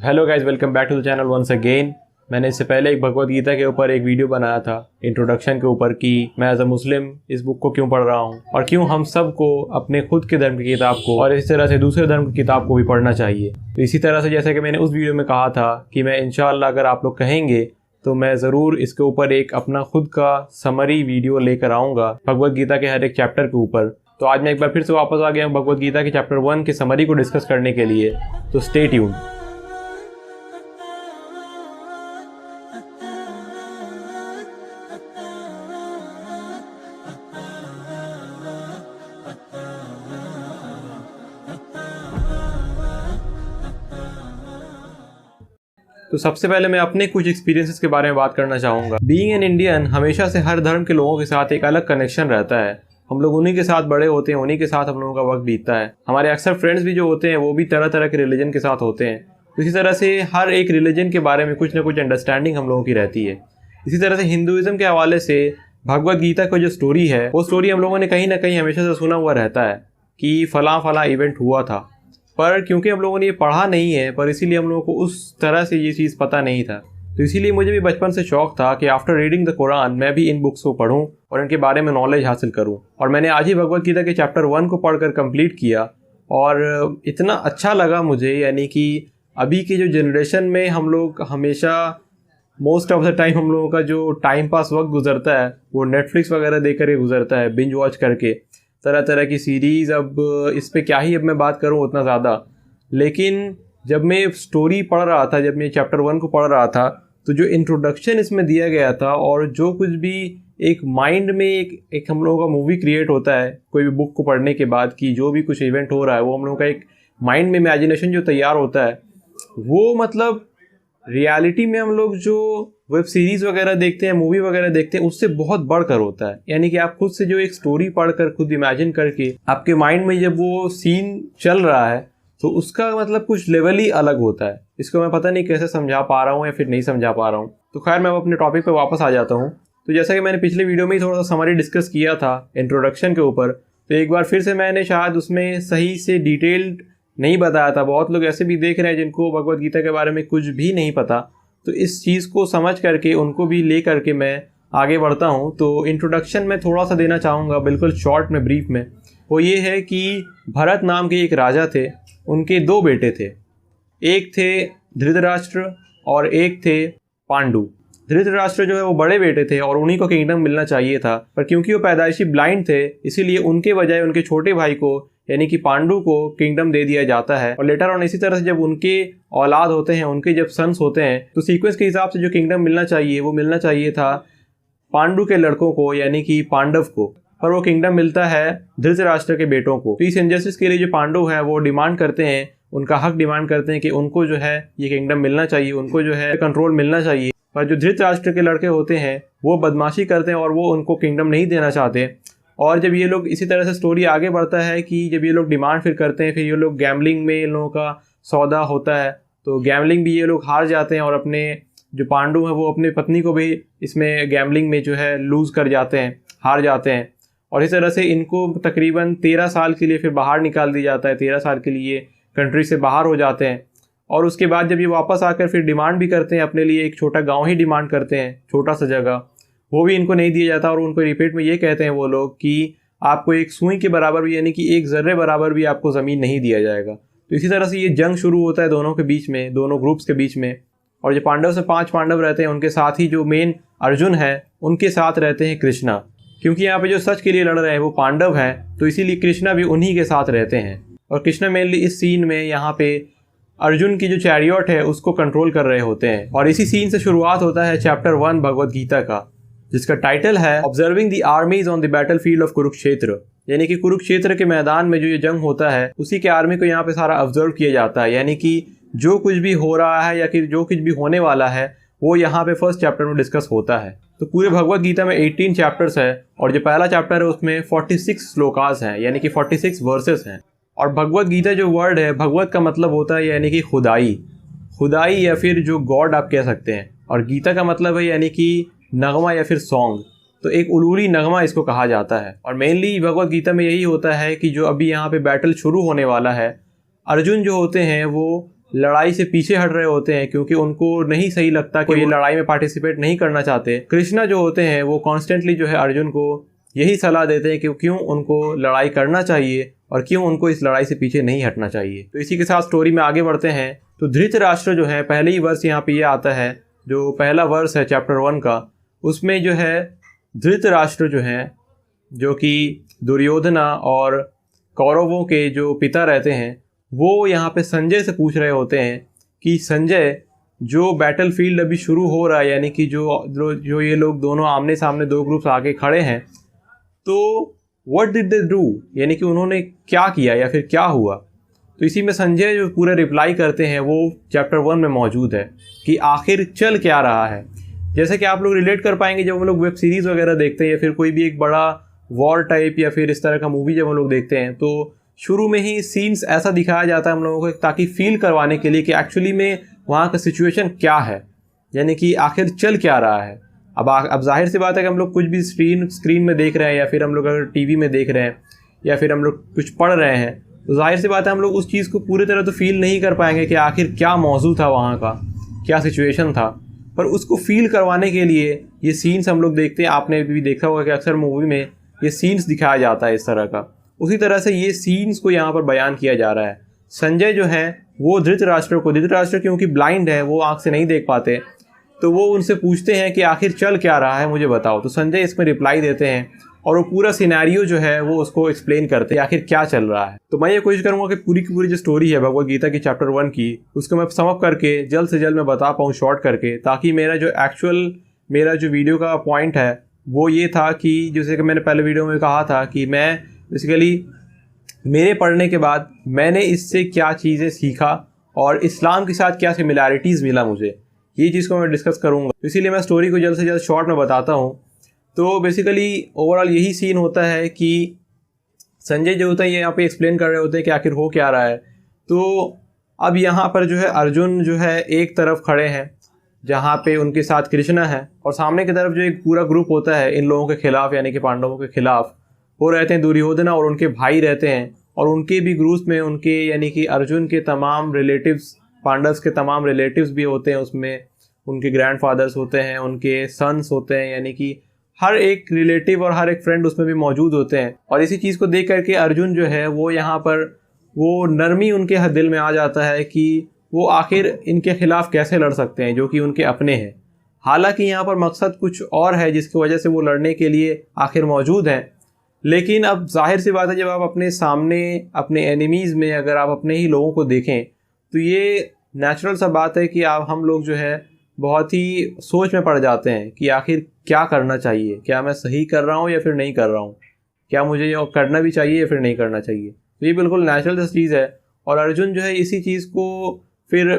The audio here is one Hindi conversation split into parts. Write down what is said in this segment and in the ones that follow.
Hello guys, welcome back to the channel once again. मैंने इससे पहले एक भगवद गीता के ऊपर एक वीडियो बनाया था इंट्रोडक्शन के ऊपर कि मैं एज अ मुस्लिम इस बुक को क्यों पढ़ रहा हूँ और क्यों हम सब को अपने खुद के धर्म की किताब को और इसी तरह से दूसरे धर्म की किताब को भी पढ़ना चाहिए। तो इसी तरह से जैसे कि मैंने उस वीडियो में कहा था कि मैं इंशाअल्लाह अगर आप लोग कहेंगे तो मैं ज़रूर इसके ऊपर एक अपना खुद का समरी वीडियो लेकर आऊँगा भगवद गीता के हर एक चैप्टर के ऊपर। तो आज मैं एक बार फिर से वापस आ गया हूँ भगवद गीता के चैप्टर 1 के समरी को डिस्कस करने के लिए। तो स्टे ट्यून्ड। तो सबसे पहले मैं अपने कुछ एक्सपीरियंसेस के बारे में बात करना चाहूँगा। बीइंग एन इंडियन, हमेशा से हर धर्म के लोगों के साथ एक अलग कनेक्शन रहता है। हम लोग उन्हीं के साथ बड़े होते हैं, उन्हीं के साथ हम लोगों का वक्त बीतता है। हमारे अक्सर फ्रेंड्स भी जो होते हैं वो भी तरह तरह के रिलीजन के साथ होते हैं। तो इसी तरह से हर एक रिलीजन के बारे में कुछ ना कुछ अंडरस्टैंडिंग हम लोगों की रहती है। इसी तरह से हिंदुज़म के हवाले से भगवद गीता का जो स्टोरी है वो स्टोरी हम लोगों ने कहीं ना कहीं हमेशा से सुना हुआ रहता है कि फला इवेंट हुआ था। पर क्योंकि हम लोगों ने ये पढ़ा नहीं है, पर इसीलिए हम लोगों को उस तरह से ये चीज़ पता नहीं था। तो इसीलिए मुझे भी बचपन से शौक था कि आफ्टर रीडिंग द कुरान मैं भी इन बुक्स को पढूं और इनके बारे में नॉलेज हासिल करूं। और मैंने आज ही भगवद गीता के चैप्टर 1 को पढ़कर कंप्लीट किया और इतना अच्छा लगा मुझे। यानी कि अभी की जो जनरेशन में हम लोग हमेशा मोस्ट ऑफ द टाइम हम लोगों का जो टाइम पास वक्त गुजरता है वो नेटफ्लिक्स वगैरह देख कर गुजरता है, बिंज वॉच करके तरह तरह की सीरीज़। अब इस पे क्या ही अब मैं बात करूं उतना ज़्यादा। लेकिन जब मैं स्टोरी पढ़ रहा था, जब मैं चैप्टर 1 को पढ़ रहा था, तो जो इंट्रोडक्शन इसमें दिया गया था और जो कुछ भी एक माइंड में एक हम लोगों का मूवी क्रिएट होता है कोई भी बुक को पढ़ने के बाद कि जो भी कुछ इवेंट हो रहा है वो हम लोगों का एक माइंड में इमेजिनेशन जो तैयार होता है वो मतलब रियलिटी में हम लोग जो वेब सीरीज़ वगैरह देखते हैं, मूवी वगैरह देखते हैं, उससे बहुत बढ़कर होता है। यानी कि आप खुद से जो एक स्टोरी पढ़कर खुद इमेजिन करके आपके माइंड में जब वो सीन चल रहा है तो उसका मतलब कुछ लेवल ही अलग होता है। इसको मैं पता नहीं कैसे समझा पा रहा हूँ या फिर नहीं समझा पा रहा हूँ। तो खैर मैं अपने टॉपिक पे वापस आ जाता हूँ। तो जैसा कि मैंने पिछले वीडियो में ही थोड़ा सा समरी डिस्कस किया था इंट्रोडक्शन के ऊपर, तो एक बार फिर से मैंने शायद उसमें सही से डिटेल्ड नहीं बताया था। बहुत लोग ऐसे भी देख रहे हैं जिनको भगवद गीता के बारे में कुछ भी नहीं पता। तो इस चीज़ को समझ करके उनको भी ले करके मैं आगे बढ़ता हूँ। तो इंट्रोडक्शन में थोड़ा सा देना चाहूँगा, बिल्कुल शॉर्ट में, ब्रीफ में। वो ये है कि भरत नाम के एक राजा थे, उनके 2 बेटे थे। एक थे धृतराष्ट्र और एक थे पांडु। धृतराष्ट्र जो है वो बड़े बेटे थे और उन्हीं को किंगडम मिलना चाहिए था, पर क्योंकि वो पैदाइशी ब्लाइंड थे इसीलिए उनके बजाय उनके छोटे भाई को यानी कि पांडु को किंगडम दे दिया जाता है। और लेटर ऑन इसी तरह से जब उनके औलाद होते हैं, उनके जब सन्स होते हैं, तो सीक्वेंस के हिसाब से जो किंगडम मिलना चाहिए वो मिलना चाहिए था पांडु के लड़कों को यानी कि पांडव को, पर वो किंगडम मिलता है धृतराष्ट्र के बेटों को। तो इस इंजस्टिस के लिए जो पांडु है वो डिमांड करते हैं, उनका हक डिमांड करते हैं कि उनको जो है ये किंगडम मिलना चाहिए, उनको जो है कंट्रोल मिलना चाहिए। पर जो धृतराष्ट्र के लड़के होते हैं वो बदमाशी करते हैं और वो उनको किंगडम नहीं देना चाहते। और जब ये लोग इसी तरह से स्टोरी आगे बढ़ता है कि जब ये लोग डिमांड फिर करते हैं, फिर ये लोग गैम्बलिंग में इन लोगों का सौदा होता है, तो गैम्बलिंग भी ये लोग हार जाते हैं और अपने जो पांडु हैं वो अपनी पत्नी को भी इसमें गैम्बलिंग में जो है लूज़ कर जाते हैं, हार जाते हैं। और इस तरह से इनको तकरीबन 13 साल के लिए फिर बाहर निकाल दिया जाता है। 13 साल के लिए कंट्री से बाहर हो जाते हैं। और उसके बाद जब ये वापस आकर फिर डिमांड भी करते हैं अपने लिए, एक छोटा गांव ही डिमांड करते हैं, छोटा सा जगह, वो भी इनको नहीं दिया जाता। और उनको रिपीट में ये कहते हैं वो लोग कि आपको एक सुई के बराबर भी यानी कि एक ज़र्रे बराबर भी आपको ज़मीन नहीं दिया जाएगा। तो इसी तरह से ये जंग शुरू होता है दोनों के बीच में, दोनों ग्रुप्स के बीच में। और जो पांडव से 5 पांडव रहते हैं उनके साथ ही जो मेन अर्जुन है उनके साथ रहते हैं कृष्णा। क्योंकि यहाँ पे जो सच के लिए लड़ रहे हैं वो पांडव हैं, तो इसीलिए कृष्णा भी उन्हीं के साथ रहते हैं। और कृष्णा मेनली इस सीन में यहाँ पे अर्जुन की जो चैरियट है उसको कंट्रोल कर रहे होते हैं। और इसी सीन से शुरुआत होता है चैप्टर 1 भगवद गीता का, जिसका टाइटल है observing the armies on the battlefield of Kurukshetra. यानी कि कुरुक्षेत्र के मैदान में जो ये जंग होता है उसी के आर्मी को यहाँ पे सारा ऑब्जर्व किया जाता है। यानी कि जो कुछ भी हो रहा है या कि जो कुछ भी होने वाला है वो यहाँ पे फर्स्ट चैप्टर में डिस्कस होता है। तो पूरे भगवद गीता में 18 चैप्टर्स है और जो पहला चैप्टर है उसमें 46 श्लोकास हैं यानी कि 46 वर्सेस हैं। और भगवद गीता जो वर्ड है, भगवत का मतलब होता है यानी कि खुदाई या फिर जो गॉड आप कह सकते हैं। और गीता का मतलब है यानी कि नगमा या फिर सॉन्ग। तो एक उलूरी नगमा इसको कहा जाता है। और मेनली भगवद गीता में यही होता है कि जो अभी यहाँ पे बैटल शुरू होने वाला है, अर्जुन जो होते हैं वो लड़ाई से पीछे हट रहे होते हैं क्योंकि उनको नहीं सही लगता कि ये लड़ाई में पार्टिसिपेट नहीं करना चाहते। कृष्णा जो होते हैं वो कॉन्स्टेंटली जो है अर्जुन को यही सलाह देते हैं कि क्यों उनको लड़ाई करना चाहिए और क्यों उनको इस लड़ाई से पीछे नहीं हटना चाहिए। तो इसी के साथ स्टोरी में आगे बढ़ते हैं। तो धृतराष्ट्र जो है, पहले ही वर्ष यहाँ पे ये आता है, जो पहला वर्ष है चैप्टर 1 का, उसमें जो है धृतराष्ट्र जो है, जो कि दुर्योधना और कौरवों के जो पिता रहते हैं, वो यहाँ पे संजय से पूछ रहे होते हैं कि संजय, जो बैटलफील्ड अभी शुरू हो रहा है, यानी कि जो ये लोग दोनों आमने सामने दो ग्रुप्स आगे खड़े हैं, तो व्हाट डिड दे डू, यानी कि उन्होंने क्या किया या फिर क्या हुआ। तो इसी में संजय जो पूरा रिप्लाई करते हैं वो चैप्टर 1 में मौजूद है कि आखिर चल क्या रहा है। जैसे कि आप लोग रिलेट कर पाएंगे जब हम लोग वेब सीरीज़ वगैरह देखते हैं या फिर कोई भी एक बड़ा वॉर टाइप या फिर इस तरह का मूवी जब हम लोग देखते हैं, तो शुरू में ही सीन्स ऐसा दिखाया जाता है हम लोगों को ताकि फील करवाने के लिए कि एक्चुअली में वहाँ का सिचुएशन क्या है, यानी कि आखिर चल क्या रहा है। अब जाहिर सी बात है कि हम लोग कुछ भी स्क्रीन में देख रहे हैं या फिर हम लोग अगर टीवी में देख रहे हैं या फिर हम लोग कुछ पढ़ रहे हैं, तो जाहिर सी बात है हम लोग उस चीज़ को पूरी तरह तो फील नहीं कर पाएंगे कि आखिर क्या मौजू था वहाँ का, क्या सिचुएशन था। पर उसको फील करवाने के लिए ये सीन्स हम लोग देखते हैं। आपने भी देखा होगा कि अक्सर मूवी में ये सीन्स दिखाया जाता है इस तरह का। उसी तरह से ये सीन्स को यहाँ पर बयान किया जा रहा है। संजय जो है वो धृतराष्ट्र क्योंकि ब्लाइंड है, वो आँख से नहीं देख पाते, तो वो उनसे पूछते हैं कि आखिर चल क्या रहा है, मुझे बताओ। तो संजय इसमें रिप्लाई देते हैं और वो पूरा सिनेरियो जो है वो उसको एक्सप्लेन करते हैं आखिर क्या चल रहा है। तो मैं ये कोशिश करूँगा कि पूरी की पूरी जो स्टोरी है भगवद गीता की चैप्टर 1 की, उसको मैं समअप करके जल्द से जल्द मैं बता पाऊँ शॉर्ट करके, ताकि मेरा जो वीडियो का पॉइंट है वो ये था कि जैसे कि मैंने पहले वीडियो में कहा था कि मैं बेसिकली मेरे पढ़ने के बाद मैंने इससे क्या चीज़ें सीखा और इस्लाम के साथ क्या सिमिलैरिटीज़ मिला मुझे, ये चीज़ को मैं डिस्कस करूँगा। इसीलिए मैं स्टोरी को जल्द से जल्द शॉर्ट में बताता हूँ। तो बेसिकली ओवरऑल यही सीन होता है कि संजय जो होता है ये यहाँ पे एक्सप्लेन कर रहे होते हैं कि आखिर हो क्या रहा है। तो अब यहाँ पर जो है अर्जुन जो है एक तरफ खड़े हैं जहाँ पे उनके साथ कृष्णा है, और सामने की तरफ जो एक पूरा ग्रुप होता है इन लोगों के खिलाफ, यानी कि पांडवों के खिलाफ, वो रहते हैं दुर्योधना और उनके भाई रहते हैं। और उनके भी ग्रुप्स में उनके यानी कि अर्जुन के तमाम रिलेटिव्स, पांडव्स के तमाम रिलेटिव्स भी होते हैं, उसमें उनके ग्रैंडफादर्स होते हैं, उनके सन्स होते हैं, यानी कि हर एक रिलेटिव और हर एक फ्रेंड उसमें भी मौजूद होते हैं। और इसी चीज़ को देख करके अर्जुन जो है वो यहाँ पर वो नरमी उनके दिल में आ जाता है कि वो आखिर इनके खिलाफ कैसे लड़ सकते हैं जो कि उनके अपने हैं। हालांकि यहाँ पर मकसद कुछ और है जिसकी वजह से वो लड़ने के लिए आखिर मौजूद हैं। लेकिन अब जाहिर सी बात है जब आप अपने सामने अपने एनिमीज़ में अगर आप अपने ही लोगों को देखें तो ये नेचुरल सा बात है कि हम लोग जो है बहुत ही सोच में पड़ जाते हैं कि आखिर क्या करना चाहिए, क्या मैं सही कर रहा हूँ या फिर नहीं कर रहा हूँ, क्या मुझे ये करना भी चाहिए या फिर नहीं करना चाहिए। तो ये बिल्कुल नेचुरल चीज़ है। और अर्जुन जो है इसी चीज़ को फिर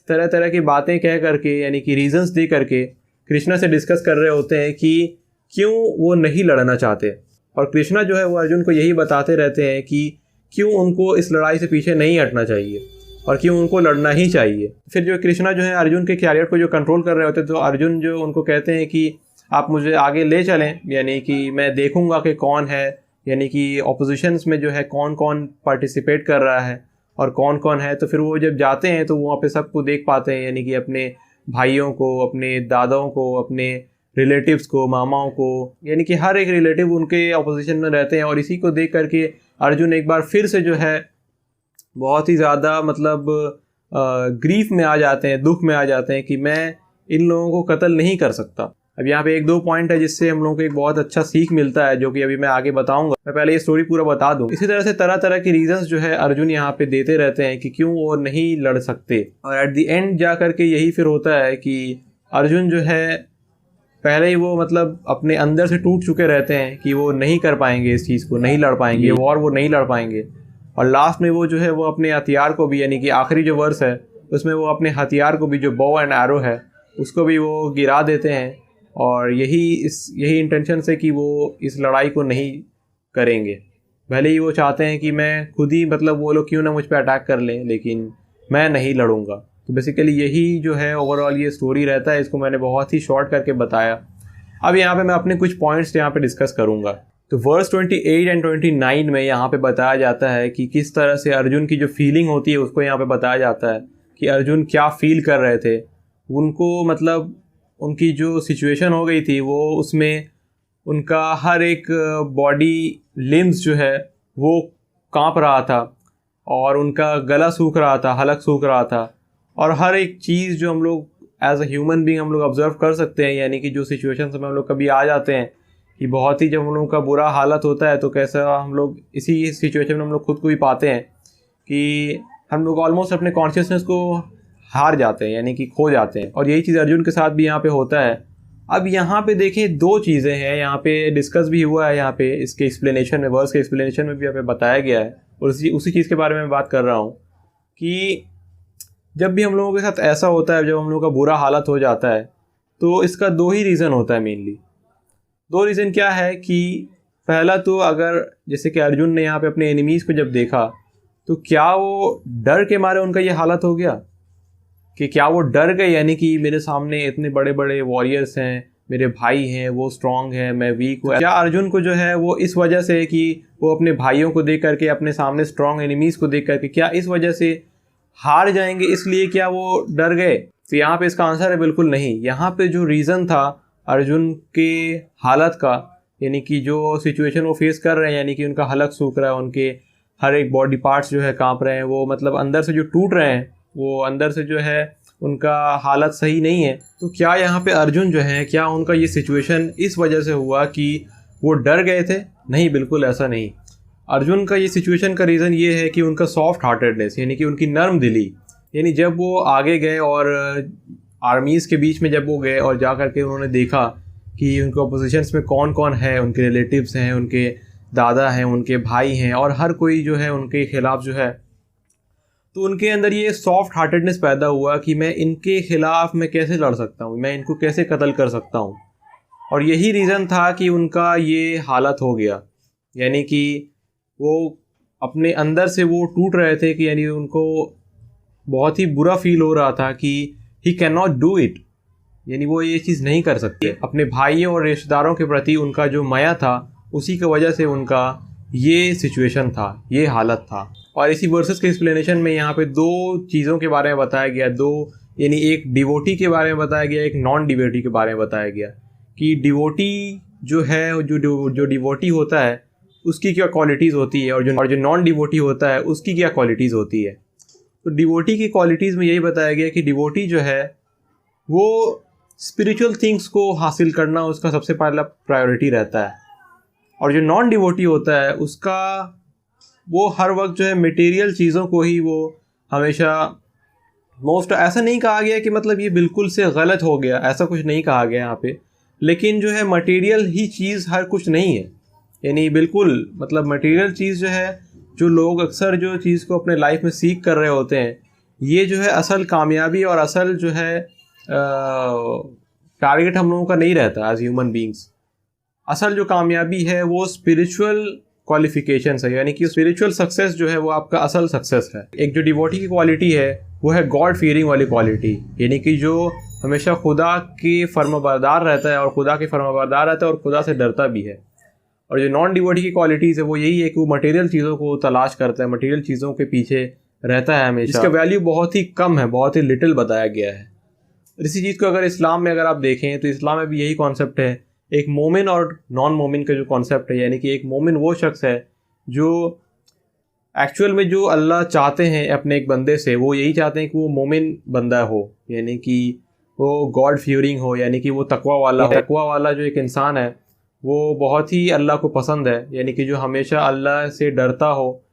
तरह तरह की बातें कह करके यानी कि रीजंस दे करके कृष्णा से डिस्कस कर रहे होते हैं कि क्यों वो नहीं लड़ना चाहते। और कृष्णा जो है वो अर्जुन को यही बताते रहते हैं कि क्यों उनको इस लड़ाई से पीछे नहीं हटना चाहिए और क्यों उनको लड़ना ही चाहिए। फिर जो कृष्णा जो है अर्जुन के कैरियर को जो कंट्रोल कर रहे होते हैं, तो अर्जुन जो उनको कहते हैं कि आप मुझे आगे ले चलें, यानी कि मैं देखूंगा कि कौन है, यानी कि ऑपोजिशंस में जो है कौन कौन पार्टिसिपेट कर रहा है और कौन कौन है। तो फिर वो जब जाते हैं तो वहाँ पे सबको देख पाते हैं, यानी कि अपने भाइयों को, अपने दादाओं को, अपने रिलेटिव्स को, मामाओं को, यानी कि हर एक रिलेटिव उनके ऑपोजिशन में रहते हैं। और इसी को देख करके अर्जुन एक बार फिर से जो है बहुत ही ज़्यादा मतलब ग्रीफ में आ जाते हैं, दुख में आ जाते हैं कि मैं इन लोगों को कत्ल नहीं कर सकता। अब यहाँ पे एक दो पॉइंट है जिससे हम लोगों को एक बहुत अच्छा सीख मिलता है, जो कि अभी मैं आगे बताऊंगा। मैं पहले ये स्टोरी पूरा बता दूं। इसी तरह से तरह तरह के रीजंस जो है अर्जुन यहाँ पे देते रहते हैं कि क्यों वो नहीं लड़ सकते। और एट द एंड जा करके यही फिर होता है कि अर्जुन जो है पहले ही वो मतलब अपने अंदर से टूट चुके रहते हैं कि वो नहीं कर पाएंगे, इस चीज़ को नहीं लड़ पाएंगे, वॉर वो नहीं लड़ पाएंगे। और लास्ट में वो जो है वो अपने हथियार को भी, यानी कि आखिरी जो वर्स है उसमें वो अपने हथियार को भी, जो बो एंड एरो है, उसको भी वो गिरा देते हैं। और यही इंटेंशन से कि वो इस लड़ाई को नहीं करेंगे। भले ही वो चाहते हैं कि मैं खुद ही मतलब वो लोग क्यों ना मुझ पर अटैक कर लें, लेकिन मैं नहीं लड़ूंगा। तो बेसिकली यही जो है ओवरऑल ये स्टोरी रहता है। इसको मैंने बहुत ही शॉर्ट करके बताया। अब यहाँ पे मैं अपने कुछ पॉइंट्स यहाँ पे डिस्कस करूँगा। तो वर्स 28 एंड 29 में यहाँ पे बताया जाता है कि किस तरह से अर्जुन की जो फीलिंग होती है उसको यहाँ पे बताया जाता है कि अर्जुन क्या फील कर रहे थे। उनको मतलब उनकी जो सिचुएशन हो गई थी वो उसमें उनका हर एक बॉडी लिम्स जो है वो कांप रहा था और उनका गला सूख रहा था, हलक सूख रहा था। और हर एक चीज़ जो हम लोग एज अ ह्यूमन बीइंग हम लोग ऑब्जर्व कर सकते हैं, यानी कि जो सिचुएशन में हम लोग कभी आ जाते हैं कि बहुत ही जब हम लोगों का बुरा हालत होता है तो कैसा हम लोग इसी सिचुएशन में हम लोग खुद को भी पाते हैं कि हम लोग ऑलमोस्ट अपने कॉन्शियसनेस को हार जाते हैं, यानी कि खो जाते हैं। और यही चीज़ अर्जुन के साथ भी यहाँ पे होता है। अब यहाँ पे देखें दो चीज़ें हैं, यहाँ पे डिस्कस भी हुआ है, यहाँ पे इसके एक्सप्लेनेशन में, वर्स के एक्सप्लेनेशन में भी यहाँ पे बताया गया है और उसी चीज़ के बारे में बात कर रहा हूँ कि जब भी हम लोगों के साथ ऐसा होता है, जब हम लोगों का बुरा हालत हो जाता है तो इसका दो ही रीज़न होता है मेनली। दो रीज़न क्या है कि पहला तो अगर जैसे कि अर्जुन ने यहाँ पे अपने एनिमीज़ को जब देखा तो क्या वो डर के मारे उनका ये हालत हो गया कि क्या वो डर गए, यानी कि मेरे सामने इतने बड़े बड़े वॉरियर्स हैं, मेरे भाई हैं, वो स्ट्रांग है, मैं वीक हूँ। क्या अर्जुन को जो है वो इस वजह से कि वो अपने भाइयों को देख करके, अपने सामने स्ट्रांग एनिमीज़ को देख करके, क्या इस वजह से हार जाएंगे, इसलिए क्या वो डर गए? तो यहाँ पे इसका आंसर है बिल्कुल नहीं। यहाँ पे जो रीज़न था अर्जुन के हालत का, यानी कि जो सिचुएशन वो फेस कर रहे हैं, यानी कि उनका हलक सूख रहा है, उनके हर एक बॉडी पार्ट्स जो है काँप रहे हैं, वो मतलब अंदर से जो टूट रहे हैं, वो अंदर से जो है उनका हालत सही नहीं है। तो क्या यहाँ पे अर्जुन जो है, क्या उनका ये सिचुएशन इस वजह से हुआ कि वो डर गए थे? नहीं, बिल्कुल ऐसा नहीं। अर्जुन का ये सिचुएशन का रीज़न ये है कि उनका सॉफ्ट हार्टेडनेस, यानी कि उनकी नर्म दिली। यानी जब वो आगे गए और आर्मीज़ के बीच में जब वो गए और जा करके उन्होंने देखा कि उनके अपोजिशंस में कौन कौन है, उनके रिलेटिव्स हैं, उनके दादा हैं, उनके भाई हैं और हर कोई जो है उनके खिलाफ जो है, तो उनके अंदर ये सॉफ्ट हार्टेडनेस पैदा हुआ कि मैं इनके खिलाफ मैं कैसे लड़ सकता हूँ, मैं इनको कैसे कत्ल कर सकता हूँ। और यही रीज़न था कि उनका ये हालत हो गया, यानी कि वो अपने अंदर से वो टूट रहे थे कि यानी उनको बहुत ही बुरा फील हो रहा था कि he can not do it, यानी वो ये चीज़ नहीं कर सकते। अपने भाइयों और रिश्तेदारों के प्रति उनका जो माया था उसी की वजह से उनका ये सिचुएशन था, ये हालत था। और इसी वर्सेस के एक्सप्लेनेशन में यहाँ पे दो चीज़ों के बारे में बताया गया, दो यानी एक डिवोटी के बारे में बताया गया, एक नॉन डिवोटी के बारे में बताया गया कि डिवोटी जो है, जो डिवोटी होता है उसकी क्या क्वालिटीज़ होती है और जो नॉन डिवोटी होता है उसकी क्या क्वालिटीज़ होती है। तो डिवोटी की क्वालिटीज़ में यही बताया गया कि डिवोटी जो है वो स्पिरिचुअल थिंग्स को हासिल करना उसका सबसे पहला प्रायोरिटी रहता है, और जो नॉन डिवोटी होता है उसका वो हर वक्त जो है मटेरियल चीज़ों को ही वो हमेशा मोस्ट, ऐसा नहीं कहा गया कि मतलब ये बिल्कुल से गलत हो गया, ऐसा कुछ नहीं कहा गया यहाँ पे, लेकिन जो है मटेरियल ही चीज़ हर कुछ नहीं है। यानी बिल्कुल मतलब मटेरियल चीज़ जो है, जो लोग अक्सर जो चीज़ को अपने लाइफ में सीख कर रहे होते हैं, ये जो है असल कामयाबी और असल जो है टारगेट हम लोगों का नहीं रहता एज ह्यूमन बींग्स। असल जो कामयाबी है वो स्पिरिचुअल क्वालिफिकेशंस है, यानी कि स्पिरिचुअल सक्सेस जो है वो आपका असल सक्सेस है। एक जो डिवोटी की क्वालिटी है वो है गॉड फियरिंग वाली क्वालिटी, यानी कि जो हमेशा खुदा के फर्माबरदार रहता है और खुदा के फर्माबरदार रहता है और खुदा से डरता भी है। और जो नॉन डिवोटी की क्वालिटीज़ है वो यही है कि वो मटेरियल चीज़ों को तलाश करता है, मटेरियल चीज़ों के पीछे रहता है हमेशा। इसका वैल्यू बहुत ही कम है, बहुत ही लिटिल बताया गया है। इसी चीज़ को अगर इस्लाम में अगर आप देखें तो इस्लाम में भी यही कॉन्सेप्ट है, एक मोमिन और नॉन मोमिन का जो कॉन्सेप्ट है, यानी कि एक मोमिन वो शख्स है जो एक्चुअल में जो अल्लाह चाहते हैं अपने एक बंदे से, वो यही चाहते हैं कि वो मोमिन बंदा हो, यानी कि वो गॉड फियरिंग हो, यानी कि वो तकवा वाला जो एक इंसान है वो बहुत ही अल्लाह को पसंद है, यानी कि जो हमेशा अल्लाह से डरता हो।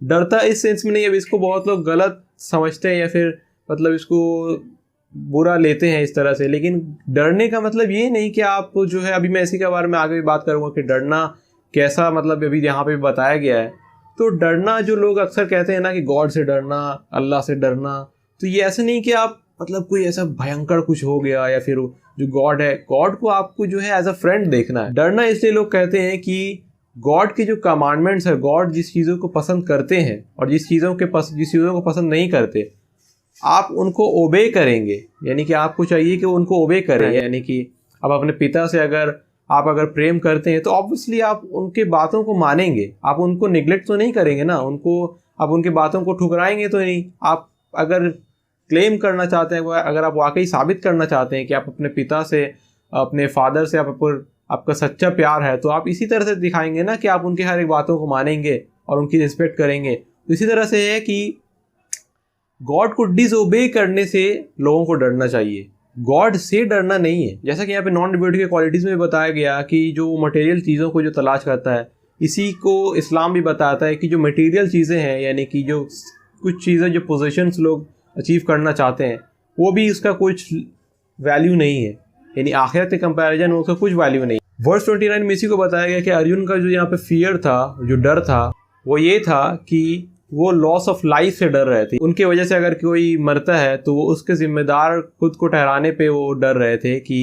डरता इस सेंस में नहीं है, इसको बहुत लोग गलत समझते हैं या फिर मतलब इसको बुरा लेते हैं इस तरह से, लेकिन डरने का मतलब ये नहीं कि आप जो है, अभी मैं इसी के बारे में आगे भी बात करूँगा कि डरना कैसा, मतलब अभी यहाँ पे बताया गया है। तो डरना जो लोग अक्सर कहते हैं ना कि गॉड से डरना, अल्लाह से डरना, तो ये ऐसे नहीं कि आप मतलब कोई ऐसा भयंकर कुछ हो गया या फिर जो गॉड है, गॉड को आपको जो है एज अ फ्रेंड देखना है। डरना इसलिए लोग कहते हैं कि गॉड की जो कमांडमेंट्स है, गॉड जिस चीज़ों को पसंद करते हैं और जिस चीज़ों को पसंद नहीं करते, आप उनको ओबे करेंगे, यानी कि आपको चाहिए कि उनको ओबे करें। यानी कि आप अपने पिता से अगर प्रेम करते हैं तो ऑब्वियसली आप उनके बातों को मानेंगे, आप उनको निगलेक्ट तो नहीं करेंगे ना, आप उनके बातों को ठुकराएंगे तो नहीं। आप अगर क्लेम करना चाहते हैं, अगर आप वाकई साबित करना चाहते हैं कि आप अपने पिता से, अपने फादर से आपका सच्चा प्यार है, तो आप इसी तरह से दिखाएंगे ना कि आप उनकी हर एक बातों को मानेंगे और उनकी रिस्पेक्ट करेंगे। तो इसी तरह से है कि गॉड को डिसओबे करने से लोगों को डरना चाहिए, गॉड से डरना नहीं है। जैसा कि यहाँ पे नॉन डिबेटिव के क्वालिटीज़ में बताया गया कि जो मटेरियल चीज़ों को जो तलाश करता है, इसी को इस्लाम भी बताता है कि जो मटेरियल चीज़ें हैं, यानी कि जो कुछ चीज़ें, जो पोजीशंस लोग अचीव करना चाहते हैं, वो भी इसका कुछ वैल्यू नहीं है, यानी आखिरत के कंपैरिजन में उसका कुछ वैल्यू नहीं। वर्स 29 में इसी को बताया गया कि अर्जुन का जो यहाँ पे फियर था, जो डर था, वो ये था कि वो लॉस ऑफ लाइफ से डर रहे थे। उनके वजह से अगर कोई मरता है तो वो उसके जिम्मेदार खुद को ठहराने पे वो डर रहे थे कि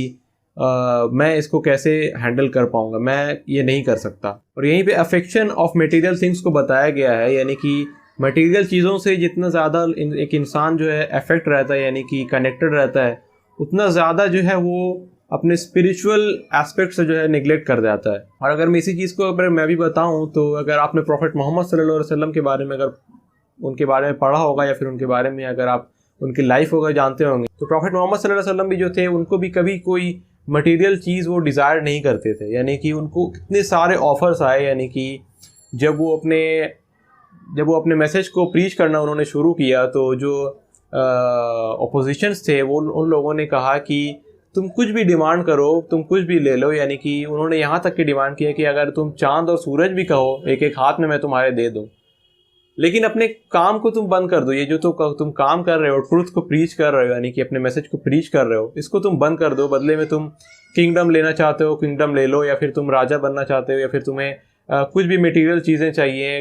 मैं इसको कैसे हैंडल कर पाऊंगा, मैं ये नहीं कर सकता। और यहीं पे अफेक्शन ऑफ मटेरियल थिंग्स को बताया गया है, यानी कि मटेरियल चीज़ों से जितना ज़्यादा एक इंसान जो है अफेक्ट रहता है, यानी कि कनेक्टेड रहता है, उतना ज़्यादा जो है वो अपने स्पिरिचुअल एस्पेक्ट से जो है निगलेक्ट कर जाता है। और अगर मैं इसी चीज़ को अगर मैं भी बताऊं, तो अगर आपने प्रॉफेट मोहम्मद सल्लल्लाहु अलैहि वसल्लम के बारे में, अगर उनके बारे में पढ़ा होगा या फिर उनके बारे में अगर आप उनकी लाइफ वगैरह जानते होंगे, तो प्रॉफेट मोहम्मद सल्लल्लाहु अलैहि वसल्लम भी जो थे, उनको भी कभी कोई मटेरियल चीज़ वो डिज़ायर नहीं करते थे। यानी कि उनको कितने सारे ऑफर्स आए, यानी कि जब वो अपने मैसेज को प्रीच करना उन्होंने शुरू किया, तो जो अपोजिशंस थे वो उन लोगों ने कहा कि तुम कुछ भी डिमांड करो, तुम कुछ भी ले लो। यानी कि उन्होंने यहाँ तक की डिमांड की है कि अगर तुम चांद और सूरज भी कहो एक एक हाथ में मैं तुम्हारे दे दूँ, लेकिन अपने काम को तुम बंद कर दो। ये जो तुम काम कर रहे हो, ट्रूथ को प्रीच कर रहे हो, यानी कि अपने मैसेज को प्रीच कर रहे हो, इसको तुम बंद कर दो। बदले में तुम किंगडम लेना चाहते हो, किंगडम ले लो, या फिर तुम राजा बनना चाहते हो, या फिर तुम्हें कुछ भी मटेरियल चीज़ें चाहिए,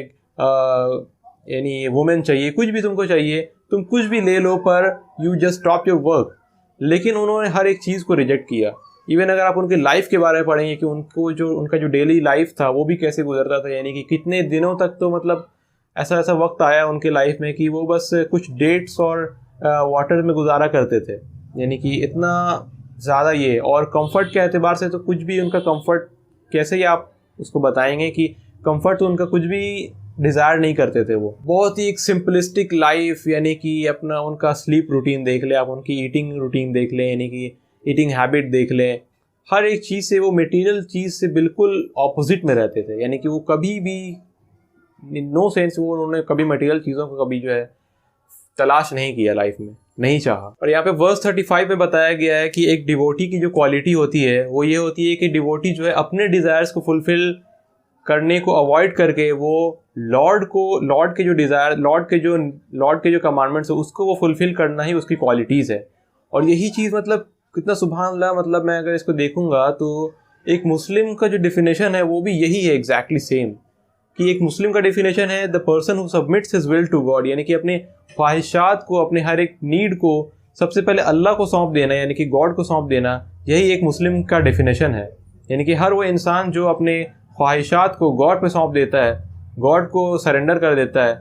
यानी वुमेन चाहिए, कुछ भी तुमको चाहिए, तुम कुछ भी ले लो, पर you just stop your work. लेकिन उन्होंने हर एक चीज़ को रिजेक्ट किया। इवन अगर आप उनकी लाइफ के बारे में पढ़ेंगे कि उनका जो डेली लाइफ था वो भी कैसे गुजरता था, यानी कि कितने दिनों तक, तो मतलब ऐसा वक्त आया उनके लाइफ में कि वो बस कुछ डेट्स और वाटर में गुजारा करते थे। यानी कि इतना ज़्यादा ये, और कंफर्ट के एतबार से तो कुछ भी उनका कंफर्ट, कैसे ही आप उसको बताएंगे कि कंफर्ट तो उनका कुछ भी डिज़ायर नहीं करते थे। वो बहुत ही एक सिंपलिस्टिक लाइफ, यानी कि अपना उनका स्लीप रूटीन देख ले आप, उनकी ईटिंग रूटीन देख लें, यानी कि ईटिंग हैबिट देख लें, हर एक चीज़ से वो मटेरियल चीज़ से बिल्कुल ऑपोजिट में रहते थे। यानी कि वो कभी भी नो सेंस वो उन्होंने कभी मटेरियल चीज़ों को कभी जो है तलाश नहीं किया लाइफ में, नहीं चाहा। और यहाँ पे वर्स 35 में बताया गया है कि एक डिवोटी की जो क्वालिटी होती है वो ये होती है कि डिवोटी जो है अपने डिज़ायर्स को फुलफिल करने को अवॉइड करके वो लॉर्ड के जो कमांडमेंट्स है उसको वो फुलफिल करना ही उसकी क्वालिटीज़ है। और यही चीज़ मतलब कितना सुभान अल्लाह, मतलब मैं अगर इसको देखूंगा तो एक मुस्लिम का जो डेफिनेशन है वो भी यही है एग्जैक्टली सेम, कि एक मुस्लिम का डेफिनेशन है the person who submits his will to God, यानी कि अपने ख्वाहिशात को, अपने हर एक नीड को सबसे पहले अल्लाह को सौंप देना, यानी कि गॉड को सौंप देना, यही एक मुस्लिम का डेफिनेशन है। यानी कि हर वो इंसान जो अपने ख्वाहिशात को गॉड पे सौंप देता है, गॉड को सरेंडर कर देता है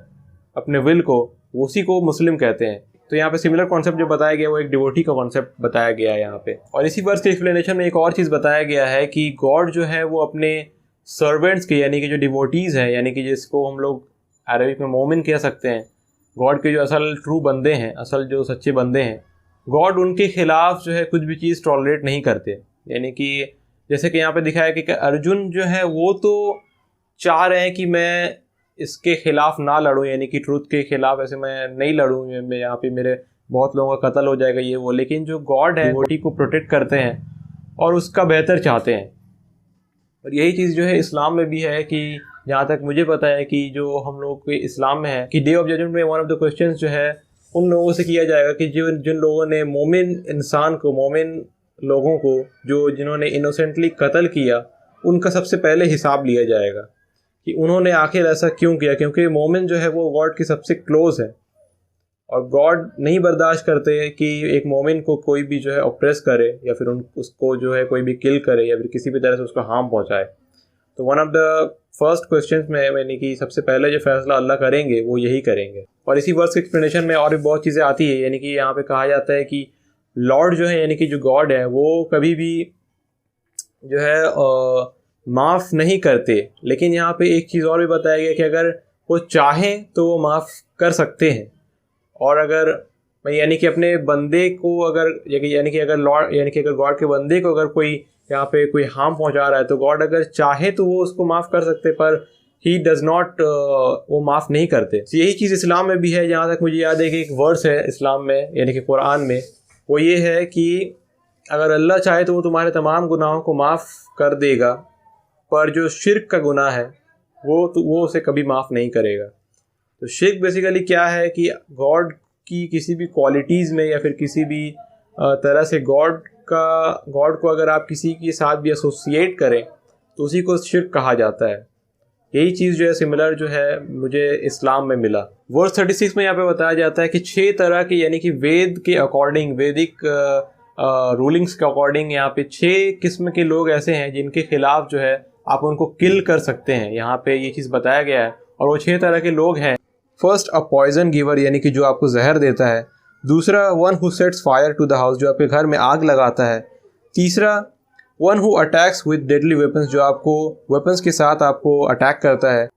अपने विल को, उसी को मुस्लिम कहते हैं। तो यहाँ पे सिमिलर कॉन्सेप्ट जो बताया गया वो एक डिवोटी का कॉन्सेप्ट बताया गया है यहाँ पे। और इसी वर्स के एक्सप्लेनेशन में एक और चीज़ बताया गया है कि गॉड जो है वो अपने सर्वेंट्स के, यानी कि जो डिवोटीज़ हैं, यानी कि जिसको हम लोग अरबिक में मोमिन कह सकते हैं, गॉड के जो असल ट्रू बंदे हैं, असल जो सच्चे बंदे हैं, गॉड उनके खिलाफ जो है कुछ भी चीज़ टॉलरेट नहीं करते। यानी कि जैसे कि यहाँ पे दिखाया कि अर्जुन जो है वो तो चाह रहे हैं कि मैं इसके खिलाफ ना लड़ूं, यानी कि ट्रूथ के खिलाफ ऐसे मैं नहीं लड़ूं, मैं यहाँ पे मेरे बहुत लोगों का कत्ल हो जाएगा ये वो, लेकिन जो गॉड है डिवोटी को प्रोटेक्ट करते हैं और उसका बेहतर चाहते हैं। और यही चीज़ जो है इस्लाम में भी है कि जहाँ तक मुझे पता है कि जो हम लोग के इस्लाम में है कि डे ऑफ जजमेंट में वन ऑफ द क्वेश्चंस जो है उन लोगों से किया जाएगा कि जिन लोगों ने मोमिन इंसान को, मोमिन लोगों को जिन्होंने इनोसेंटली कत्ल किया, उनका सबसे पहले हिसाब लिया जाएगा कि उन्होंने आखिर ऐसा क्यों किया। क्योंकि मोमिन जो है वो गॉड की सबसे क्लोज है और गॉड नहीं बर्दाश्त करते कि एक मोमिन को कोई भी जो है ऑप्रेस करे या फिर उसको जो है कोई भी किल करे या फिर किसी भी तरह से उसको हार्म पहुंचाए। तो one of the first questions में यानी कि सबसे पहले जो फैसला अल्लाह करेंगे वो यही करेंगे। और इसी वर्स के एक्सप्लेनेशन में और भी बहुत चीज़ें आती है, यानी कि यहाँ पे कहा जाता है कि लॉर्ड जो है, यानी कि जो गॉड है, वो कभी भी जो है माफ़ नहीं करते। लेकिन यहाँ पे एक चीज़ और भी बताया गया कि अगर वो चाहें तो वो माफ़ कर सकते हैं, और अगर भाई यानी कि अपने बंदे को अगर यानी कि अगर लॉर्ड यानी कि अगर गॉड के बंदे को अगर कोई यहाँ पे कोई हार्म पहुंचा रहा है तो गॉड अगर चाहे तो वो उसको माफ़ कर सकते, पर ही डज नॉट, वो माफ़ नहीं करते। तो यही चीज़ इस्लाम में भी है। जहाँ तक मुझे याद है कि एक वर्स है इस्लाम में यानी कि कुरान में, वो ये है कि अगर अल्लाह चाहे तो वो तुम्हारे तमाम गुनाहों को माफ़ कर देगा, पर जो शिर्क का गुनाह है वो उसे कभी माफ़ नहीं करेगा। तो शिर्क बेसिकली क्या है कि गॉड की किसी भी क्वालिटीज़ में या फिर किसी भी तरह से गॉड को अगर आप किसी के साथ भी एसोसिएट करें तो उसी को शिर्क कहा जाता है। यही चीज़ जो है सिमिलर जो है मुझे इस्लाम में मिला। वर्स 36 में यहाँ पे बताया जाता है कि 6 तरह के यानी कि वेद के अकॉर्डिंग, वैदिक रूलिंग्स के अकॉर्डिंग यहाँ पे 6 किस्म के लोग ऐसे हैं जिनके खिलाफ जो है आप उनको किल कर सकते हैं। यहाँ पे ये चीज़ बताया गया है और वो 6 तरह के लोग हैं। फर्स्ट, अ पॉइजन गिवर यानी कि जो आपको जहर देता है। दूसरा, one who sets fire to the house, जो आपके घर में आग लगाता है। तीसरा, one who attacks with deadly weapons, जो आपको वेपन्स के साथ आपको अटैक करता है।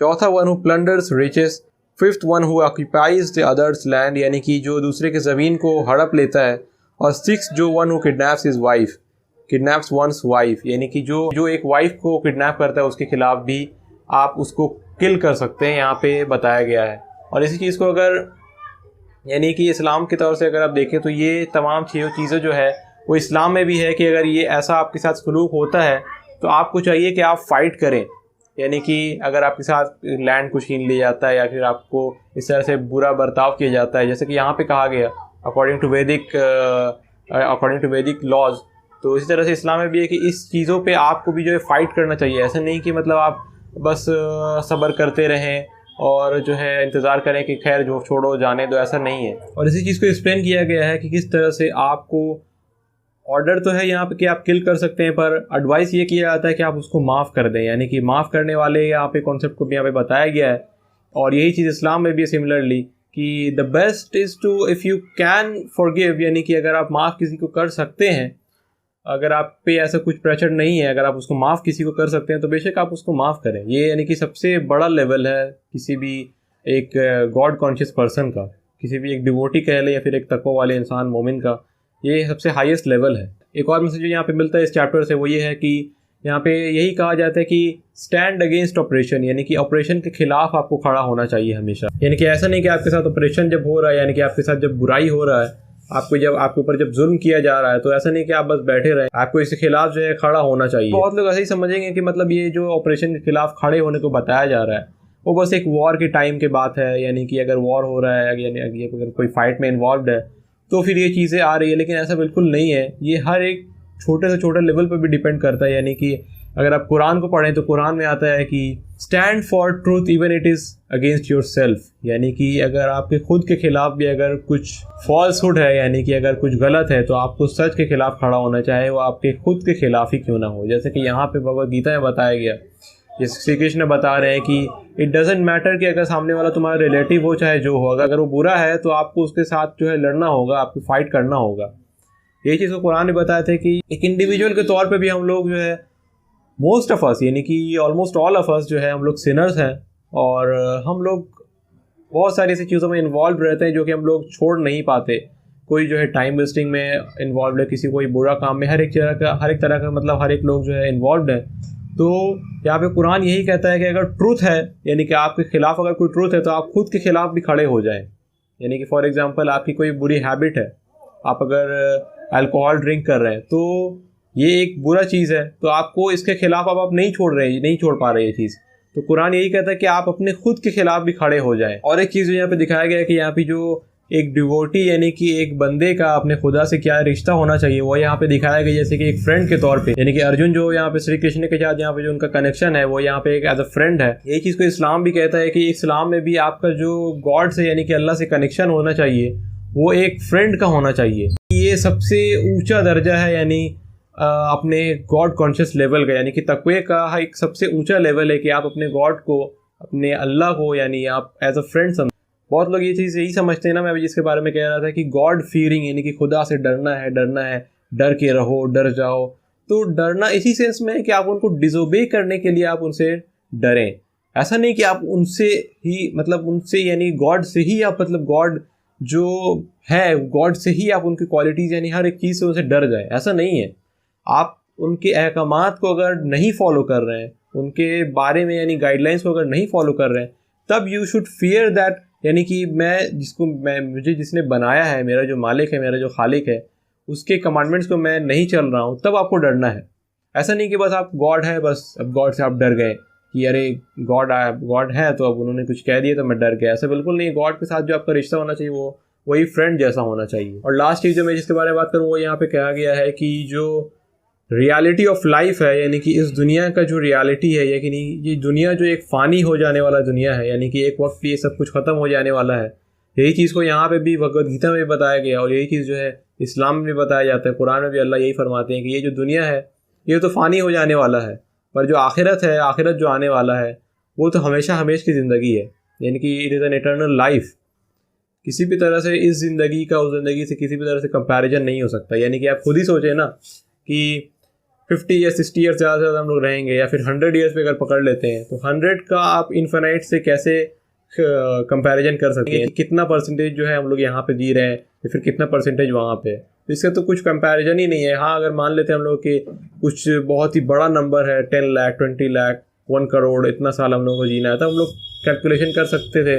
चौथा, one who plunders riches. Fifth, one who occupies the others land, यानी कि जो दूसरे के ज़मीन को हड़प लेता है। और सिक्स, जो one who kidnaps his wife, kidnaps one's wife, यानी कि जो एक वाइफ को किडनैप करता है उसके खिलाफ भी आप उसको किल कर सकते हैं, यहाँ पे बताया गया है। और इसी चीज़ को अगर यानी कि इस्लाम के तौर से अगर आप देखें तो ये तमाम चीज़ें जो है वो इस्लाम में भी है कि अगर ये ऐसा आपके साथ सलूक होता है तो आपको चाहिए कि आप फाइट करें। यानी कि अगर आपके साथ लैंड को छीन लिया जाता है या फिर आपको इस तरह से बुरा बर्ताव किया जाता है, जैसे कि यहाँ पे कहा गया अकॉर्डिंग टू वैदिक लॉज, तो इसी तरह से इस्लाम में भी है कि इस चीज़ों पे आपको भी जो है फ़ाइट करना चाहिए। ऐसा नहीं कि मतलब आप बस सब्र करते रहें और जो है इंतज़ार करें कि खैर जो छोड़ो जाने दो, ऐसा नहीं है। और इसी चीज़ को एक्सप्लेन किया गया है कि किस तरह से आपको ऑर्डर तो है यहाँ पे कि आप किल कर सकते हैं, पर एडवाइस ये किया जाता है कि आप उसको माफ़ कर दें, यानी कि माफ़ करने वाले यहाँ पे कॉन्सेप्ट को भी यहाँ पे बताया गया है। और यही चीज़ इस्लाम में भी है सिमिलरली कि the best is to if you can forgive, यानी कि अगर आप माफ़ किसी को कर सकते हैं, अगर आप पे ऐसा कुछ प्रेशर नहीं है, अगर आप उसको माफ़ किसी को कर सकते हैं तो बेशक आप उसको माफ़ करें। ये यानी कि सबसे बड़ा लेवल है किसी भी एक गॉड कॉन्शियस पर्सन का, किसी भी एक डिवोटी कह ले या फिर एक तकवा वाले इंसान मोमिन का, ये सबसे हाईएस्ट लेवल है। एक और मैसेज जो यहाँ पे मिलता है इस चैप्टर से वो ये है कि यहाँ पे यही कहा जाता है कि स्टैंड अगेंस्ट ऑपरेशन, यानी कि ऑपरेशन के खिलाफ आपको खड़ा होना चाहिए हमेशा। यानी कि ऐसा नहीं कि आपके साथ ऑपरेशन जब हो रहा है, यानी कि आपके साथ जब बुराई हो रहा है, आपके ऊपर जब जुल्म किया जा रहा है, तो ऐसा नहीं कि आप बस बैठे रहें, आपको इसके खिलाफ जो है खड़ा होना चाहिए। बहुत लोग ऐसे ही समझेंगे कि मतलब ये जो ऑपरेशन के खिलाफ खड़े होने को बताया जा रहा है वो बस एक वॉर के टाइम के बात है, यानी कि अगर वॉर हो रहा है यानी अगर कोई फाइट में इन्वॉल्व है तो फिर ये चीज़ें आ रही है। लेकिन ऐसा बिल्कुल नहीं है। ये हर एक छोटे से छोटे लेवल पर भी डिपेंड करता है। यानी कि अगर आप कुरान को पढ़ें तो कुरान में आता है कि stand for truth even it is against your self, यानी कि अगर आपके खुद के खिलाफ भी अगर कुछ फॉल्सहुड है, यानी कि अगर कुछ गलत है, तो आपको सच के खिलाफ खड़ा होना, चाहे वो आपके खुद के खिलाफ ही क्यों ना हो। जैसे कि यहाँ पे भगवद गीता में बताया गया, जैसे श्री कृष्ण बता रहे हैं कि इट डजेंट मैटर कि अगर सामने वाला तुम्हारा रिलेटिव हो चाहे जो हो, अगर वो बुरा है तो आपको उसके साथ जो है लड़ना होगा, आपको फाइट करना होगा। यही चीज़ को कुरान ने बताया था कि एक इंडिविजुअल के तौर पे भी हम लोग जो है मोस्ट ऑफ अस, यानी कि ऑलमोस्ट ऑल ऑफ अस जो है हम लोग सिनर्स हैं और हम लोग बहुत सारी ऐसी चीज़ों में इन्वॉल्व रहते हैं जो कि हम लोग छोड़ नहीं पाते। कोई जो है टाइम वेस्टिंग में इन्वॉल्व है, किसी कोई बुरा काम में, हर एक तरह का मतलब हर एक लोग जो है इन्वॉल्व है। तो यहाँ पे कुरान यही कहता है कि अगर ट्रूथ है, यानी कि आपके खिलाफ अगर कोई ट्रूथ है तो आप खुद के खिलाफ भी खड़े हो जाएं। यानी कि फॉर एग्जांपल आपकी कोई बुरी हैबिट है, आप अगर अल्कोहल ड्रिंक कर रहे हैं तो ये एक बुरा चीज़ है, तो आपको इसके खिलाफ अब आप नहीं छोड़ पा रहे ये चीज़। तो कुरान यही कहता है कि आप अपने खुद के खिलाफ भी खड़े हो जाएं। और एक चीज़ यहाँ पे दिखाया गया है कि यहाँ पे जो एक डिवोटी यानी कि एक बंदे का अपने खुदा से क्या रिश्ता होना चाहिए वो यहाँ पे दिखाया गया, जैसे कि एक फ्रेंड के तौर पे, यानी कि अर्जुन जो यहाँ पे श्री कृष्ण के साथ यहाँ पे जो उनका कनेक्शन है वो यहाँ पे एक एज अ फ्रेंड है। यही चीज़ को इस्लाम भी कहता है कि इस्लाम में भी आपका जो गॉड से यानी कि अल्लाह से कनेक्शन होना चाहिए वो एक फ्रेंड का होना चाहिए। ये सबसे ऊंचा दर्जा है, यानी अपने गॉड कॉन्शियस लेवल का, यानी कि तकवे का एक सबसे ऊंचा लेवल है कि आप अपने गॉड को, अपने अल्लाह को, यानी आप एज अ फ्रेंड समझ। बहुत लोग ये चीज़ यही समझते हैं ना, मैं अभी जिसके बारे में कह रहा था कि गॉड फीयरिंग, यानी कि खुदा से डरना है, डर के रहो, डर जाओ। तो डरना इसी सेंस में है कि आप उनको डिसोबे करने के लिए आप उनसे डरें। ऐसा नहीं कि आप उनसे ही मतलब उनसे यानी गॉड से ही आप मतलब गॉड जो है गॉड से ही आप उनकी क्वालिटीज़ यानी हर एक चीज़ से उनसे डर जाए, ऐसा नहीं है। आप उनके अहकामात को अगर नहीं फॉलो कर रहे हैं, उनके बारे में यानी गाइडलाइंस को अगर नहीं फॉलो कर रहे हैं, तब यू शुड फियर दैट, यानी कि मुझे जिसने बनाया है, मेरा जो मालिक है, मेरा जो खालिक है, उसके कमांडमेंट्स को मैं नहीं चल रहा हूँ, तब आपको डरना है। ऐसा नहीं कि बस आप गॉड है, बस अब गॉड से आप डर गए कि अरे गॉड है तो अब उन्होंने कुछ कह दिया तो मैं डर गया। ऐसा बिल्कुल नहीं। गॉड के साथ जो आपका रिश्ता होना चाहिए वो वही फ्रेंड जैसा होना चाहिए। और लास्ट चीज़ जो मैं जिसके बारे में बात करूँ वो यहाँ पे कहा गया है कि जो रियलिटी ऑफ लाइफ है, यानी कि इस दुनिया का जो रियलिटी है, यानी ये दुनिया जो एक फ़ानी हो जाने वाला दुनिया है, यानी कि एक वक्त ये सब कुछ ख़त्म हो जाने वाला है। यही चीज़ को यहाँ पे भी भगवद गीता में बताया गया और यही चीज़ जो है इस्लाम में भी बताया जाता है। कुरान में भी अल्लाह यही फरमाते हैं कि ये जो दुनिया है ये तो फ़ानी हो जाने वाला है, पर जो आखिरत है, आखिरत जो आने वाला है वो तो हमेशा की ज़िंदगी है, यानी कि it is an eternal life. किसी भी तरह से इस ज़िंदगी का उस ज़िंदगी से किसी भी तरह से कंपैरिजन नहीं हो सकता। यानी कि आप खुद ही सोचें ना कि 50 या 60 ईयर्स ज़्यादा से ज़्यादा हम लोग रहेंगे, या फिर 100 ईयर्स पे अगर पकड़ लेते हैं तो 100 का आप इन्फिनाइट से कैसे कंपैरिजन कर सकते हैं? कितना परसेंटेज जो है हम लोग यहाँ पे जी रहे हैं या फिर कितना परसेंटेज वहाँ पे है, तो इसका तो कुछ कंपैरिजन ही नहीं है। हाँ, अगर मान लेते हैं हम लोग कि कुछ बहुत ही बड़ा नंबर है, 10 लाख, 20 लाख, 1 करोड़, इतना साल हम लोग को जीना है, तो हम लोग कैलकुलेशन कर सकते थे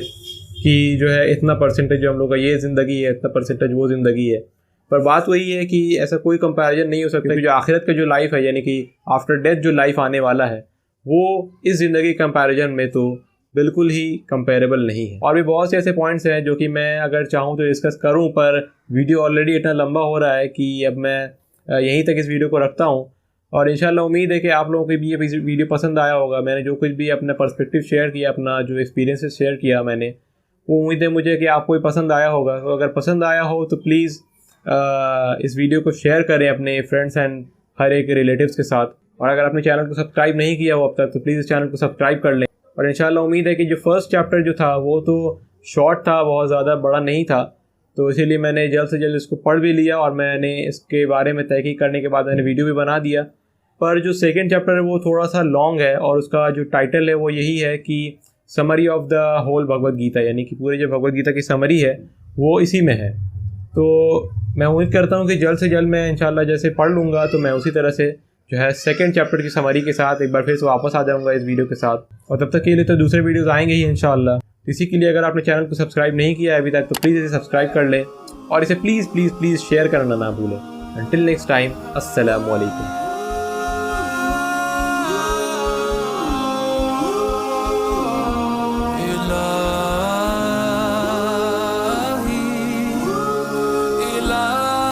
कि जो है इतना परसेंटेज जो हम लोग का ये ज़िंदगी है, इतना परसेंटेज वो ज़िंदगी है। पर बात वही है कि ऐसा कोई कंपैरिजन नहीं हो सकता, क्योंकि जो आखिरत का जो लाइफ है, यानी कि आफ्टर डेथ जो लाइफ आने वाला है, वो इस ज़िंदगी कंपैरिजन में तो बिल्कुल ही कंपेरेबल नहीं है। और भी बहुत से ऐसे पॉइंट्स हैं जो कि मैं अगर चाहूँ तो डिस्कस करूँ, पर वीडियो ऑलरेडी इतना लंबा हो रहा है कि अब मैं यहीं तक इस वीडियो को रखता हूँ। और इंशाल्लाह उम्मीद है कि आप लोगों को भी ये वीडियो पसंद आया होगा। मैंने जो कुछ भी अपना पर्सपेक्टिव शेयर किया, अपना जो एक्सपीरियंसेस शेयर किया मैंने, वो उम्मीद है मुझे कि आपको भी पसंद आया होगा। तो अगर पसंद आया हो तो प्लीज़ इस वीडियो को शेयर करें अपने फ्रेंड्स एंड हर एक रिलेटिव्स के साथ। और अगर आपने चैनल को सब्सक्राइब नहीं किया हो अब तक तो प्लीज़ इस चैनल को सब्सक्राइब कर लें। और इंशाल्लाह उम्मीद है कि जो फर्स्ट चैप्टर जो था वो तो शॉर्ट था, बहुत ज़्यादा बड़ा नहीं था, तो इसीलिए मैंने जल्द से जल्द इसको पढ़ भी लिया और मैंने इसके बारे में तहकीक करने के बाद मैंने वीडियो भी बना दिया। पर जो सेकेंड चैप्टर है वो थोड़ा सा लॉन्ग है और उसका जो टाइटल है वो यही है कि summary of the whole Bhagavad Gita, यानी कि पूरे जो भगवद गीता की समरी है वो इसी में है। तो मैं उम्मीद करता हूँ कि जल्द से जल्द मैं इंशाल्लाह जैसे पढ़ लूँगा तो मैं उसी तरह से जो है सेकंड चैप्टर की समरी के साथ एक बार फिर से वापस आ जाऊँगा इस वीडियो के साथ। और तब तक के लिए तो दूसरे वीडियोस आएंगे ही इंशाल्लाह। इसी के लिए अगर आपने चैनल को सब्सक्राइब नहीं किया है अभी तक तो प्लीज़ इसे सब्सक्राइब कर लें और इसे प्लीज़ प्लीज़ प्लीज़ शेयर करना ना भूलें। अंटिल नेक्स्ट टाइम, अस्सलामु अलैकुम।